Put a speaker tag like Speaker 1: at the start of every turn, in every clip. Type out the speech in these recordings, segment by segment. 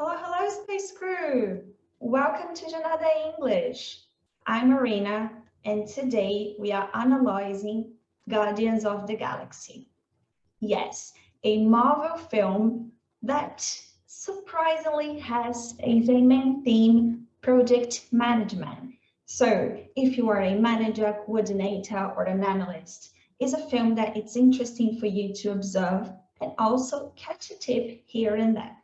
Speaker 1: Hello, hello, Space Crew! Welcome to Jornada English. I'm Marina, and today we are analyzing Guardians of the Galaxy. Yes, a Marvel film that surprisingly has as a main theme project management. So if you are a manager, coordinator, or an analyst, it's a film that it's interesting for you to observe and also catch a tip here and there.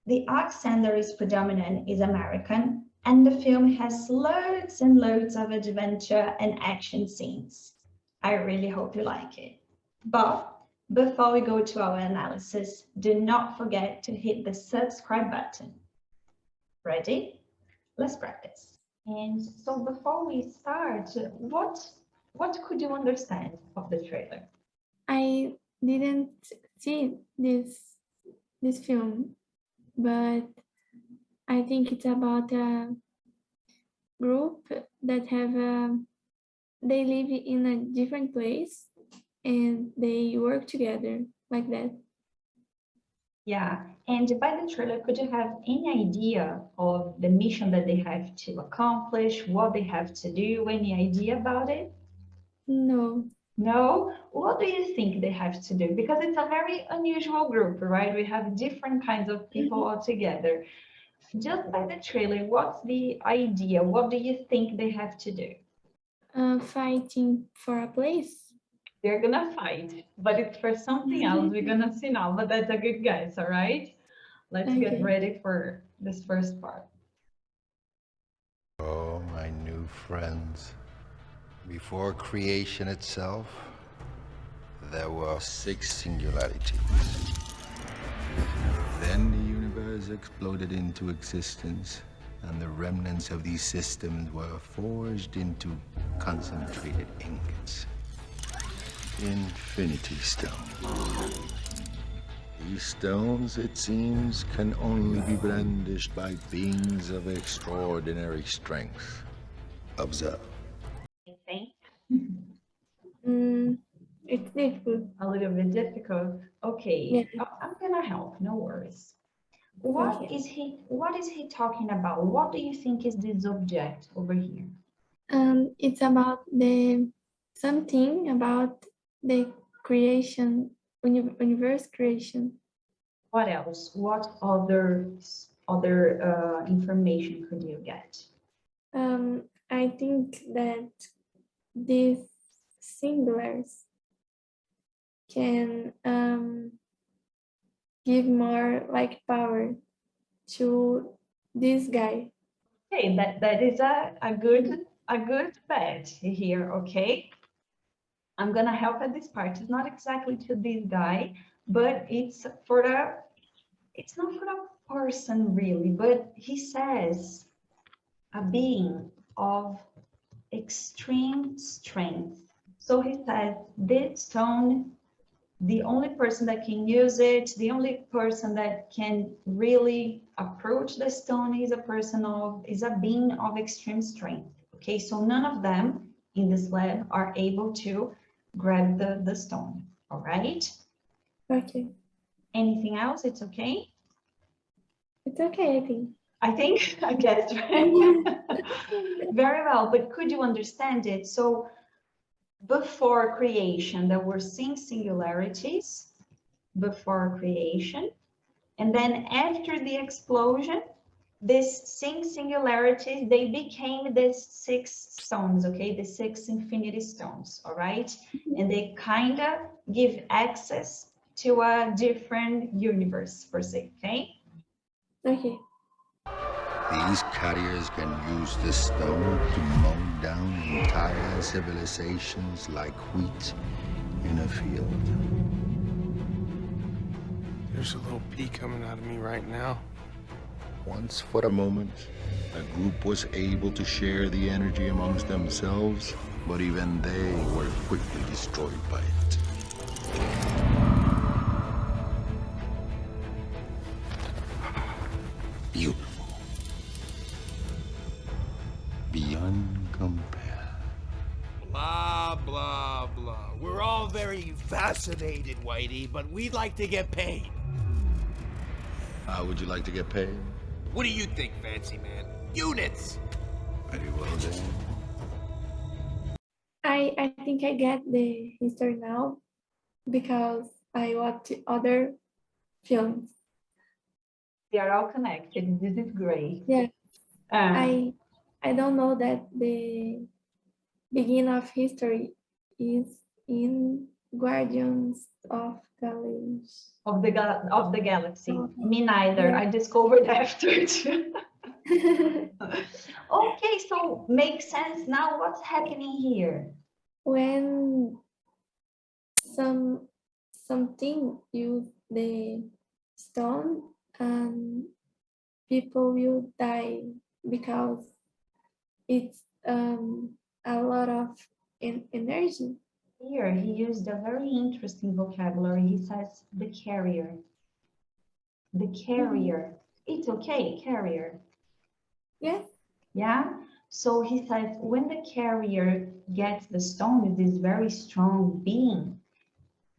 Speaker 1: The accent that is predominant is American, and the film has loads and loads of adventure and action scenes. I really hope you like it. But before we go to our analysis, do not forget to hit the subscribe button. Ready? Let's practice. And so before we start, what could you understand of the trailer?
Speaker 2: I didn't see this film, but I think it's about a group that they live in a different place and they work together like that.
Speaker 1: Yeah, and by the trailer, could you have any idea of the mission that they have to accomplish, what they have to do, any idea about it?
Speaker 2: No.
Speaker 1: No? What do you think they have to do? Because it's a very unusual group, right? We have different kinds of people all together. Just by the trailer, what's the idea? What do you think they have to do?
Speaker 2: Fighting for a place.
Speaker 1: They're gonna fight, but it's for something else we're gonna see now, but that's a good guess, all right? Let's get ready for this first part.
Speaker 3: Oh, my new friends. Before creation itself, there were 6 singularities. Then the universe exploded into existence, and the remnants of these systems were forged into concentrated ingots. Infinity stones. These stones, it seems, can only be brandished by beings of extraordinary strength. Observe.
Speaker 1: Think?
Speaker 2: It's difficult.
Speaker 1: A little bit difficult. Okay, yeah. I'm gonna help, no worries. What is he talking about? What do you think is this object over here?
Speaker 2: It's about something about the creation, universe creation.
Speaker 1: What else? What other information could you get?
Speaker 2: I think that these singulars can give more like power to this guy.
Speaker 1: Okay, that is a good bet here. Okay, I'm gonna help at this part. It's not exactly to this guy, but it's not for a person really, but he says a being of extreme strength. So he says this stone, the only person that can use it, the only person that can really approach the stone is a being of extreme strength. Okay, so none of them in this lab are able to grab the stone. All right.
Speaker 2: Okay.
Speaker 1: Anything else? It's okay.
Speaker 2: It's okay, I think.
Speaker 1: I guess, right? Very well, but could you understand it? So before creation, there were 6 singularities before creation. And then after the explosion, these 6 singularities, they became these 6 stones, okay? The 6 infinity stones, all right? And they kind of give access to a different universe, per se, okay?
Speaker 2: Okay.
Speaker 3: These carriers can use the stone to mow down entire civilizations like wheat in a field.
Speaker 4: There's a little pea coming out of me right now.
Speaker 3: Once for a moment, a group was able to share the energy amongst themselves, but even they were quickly destroyed by it. Beautiful. Beyond compare.
Speaker 5: Blah, blah, blah. We're all very fascinated, Whitey, but we'd like to get paid.
Speaker 3: How would you like to get paid?
Speaker 5: What do you think, fancy man? Units!
Speaker 3: Very well then.
Speaker 2: I think I get the history now because I watch other films.
Speaker 1: They are all connected. This is great.
Speaker 2: Yeah.
Speaker 1: Uh,
Speaker 2: I don't know that the beginning of history is in Guardians of Galáxia.
Speaker 1: of the galaxy.
Speaker 2: Oh,
Speaker 1: Me neither.
Speaker 2: yeah.
Speaker 1: I discovered after too. Okay, so makes sense now. What's happening here?
Speaker 2: When something use the stone and people will die because it's a lot of energy.
Speaker 1: Here, he used a very interesting vocabulary. He says the carrier. The carrier. It's okay, carrier.
Speaker 2: Yes.
Speaker 1: Yeah? So he says when the carrier gets the stone, this very strong being,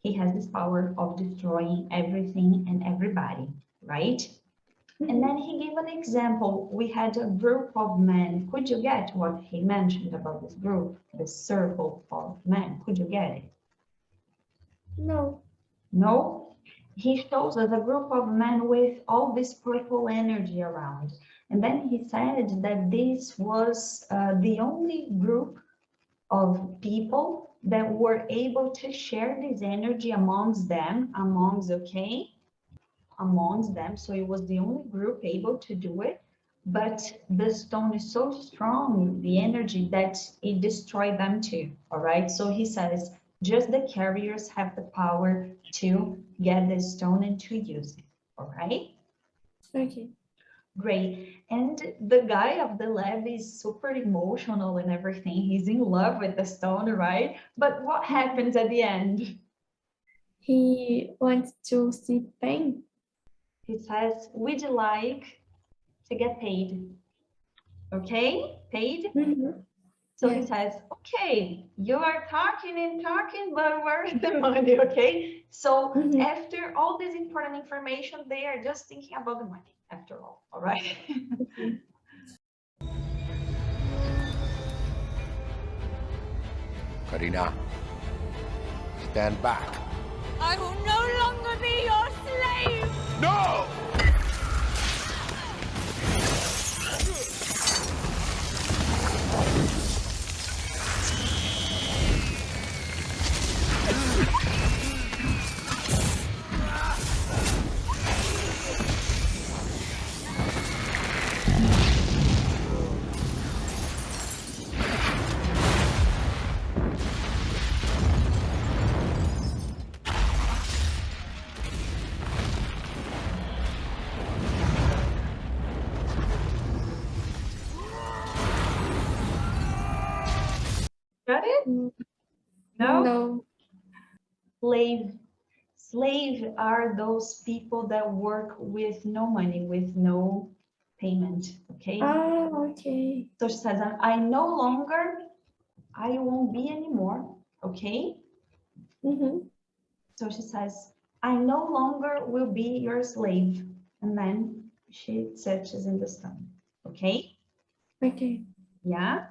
Speaker 1: he has this power of destroying everything and everybody, right? And then he gave an example. We had a group of men. Could you get what he mentioned about this group, the circle of men? Could you get it?
Speaker 2: No.
Speaker 1: No? He shows us a group of men with all this purple energy around. And then he said that this was the only group of people that were able to share this energy amongst them, amongst them. So it was the only group able to do it. But the stone is so strong, the energy, that it destroyed them too. All right. So he says just the carriers have the power to get the stone and to use it. All right.
Speaker 2: Okay.
Speaker 1: Great. And the guy of the lab is super emotional and everything. He's in love with the stone, right? But what happens at the end?
Speaker 2: He wants to see pain.
Speaker 1: He says, would you like to get paid? Okay, paid? So he says, okay, you are talking and talking, but where's the money, okay? So after all this important information, they are just thinking about the money after all right?
Speaker 3: Marina, stand back.
Speaker 6: I will no longer be your slave!
Speaker 3: No!
Speaker 1: Got it? No?
Speaker 2: No.
Speaker 1: Slave are those people that work with no money, with no payment, okay?
Speaker 2: Oh, okay.
Speaker 1: So she says, I won't be anymore, okay? So she says, I no longer will be your slave. And then she searches in the stone, okay?
Speaker 2: Okay.
Speaker 1: Yeah?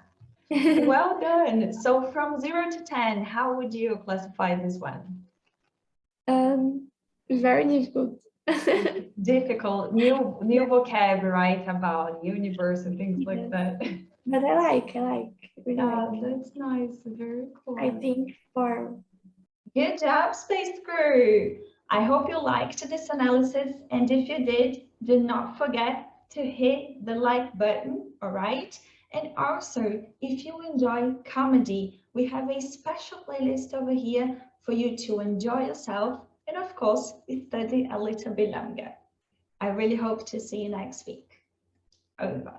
Speaker 1: Well done. So from 0 to 10, how would you classify this one?
Speaker 2: Very difficult.
Speaker 1: Difficult, new vocab, right? About universe and things like that.
Speaker 2: But I like. Really
Speaker 1: Yeah,
Speaker 2: like.
Speaker 1: that's nice. Very cool.
Speaker 2: I think for
Speaker 1: Good job, Space Crew. I hope you liked this analysis, and if you did, do not forget to hit the like button, all right? And also, if you enjoy comedy, we have a special playlist over here for you to enjoy yourself and, of course, study a little bit longer. I really hope to see you next week. Over.